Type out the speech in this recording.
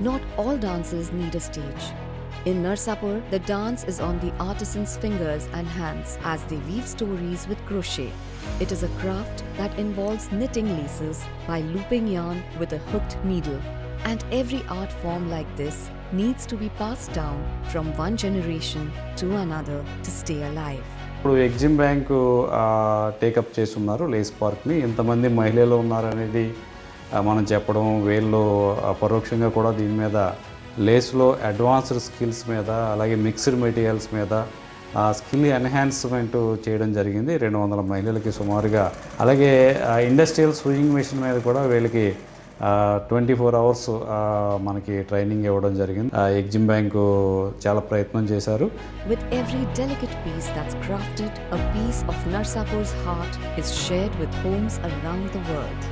Not all dances need a stage. In Narsapur, the dance is on the artisan's fingers and hands as they weave stories with crochet. It is a craft that involves knitting laces by looping yarn with a hooked needle. And every art form like this needs to be passed down from one generation to another to stay alive. ఇప్పుడు EXIM bank take up చేస్తున్నారు Lay's పార్క్ని. ఇంతమంది మహిళలు ఉన్నారనేది మనం చెప్పడం, వీళ్ళు పరోక్షంగా కూడా దీని మీద లేస్లో అడ్వాన్స్డ్ స్కిల్స్ మీద అలాగే మిక్స్డ్ మెటీరియల్స్ మీద స్కిల్ ఎన్హాన్స్మెంట్ చేయడం జరిగింది 200 మహిళలకి సుమారుగా. అలాగే ఇండస్ట్రియల్ స్వింగింగ్ మెషిన్ మీద కూడా వీళ్ళకి 24 hours మనకి ట్రైనింగ్ ఇవ్వడం జరిగింది. ఎగ్జిమ్ బ్యాంకు చాలా ప్రయత్నం చేశారు. With every delicate piece that's crafted, a piece of Narsapur's heart is shared with homes around the world.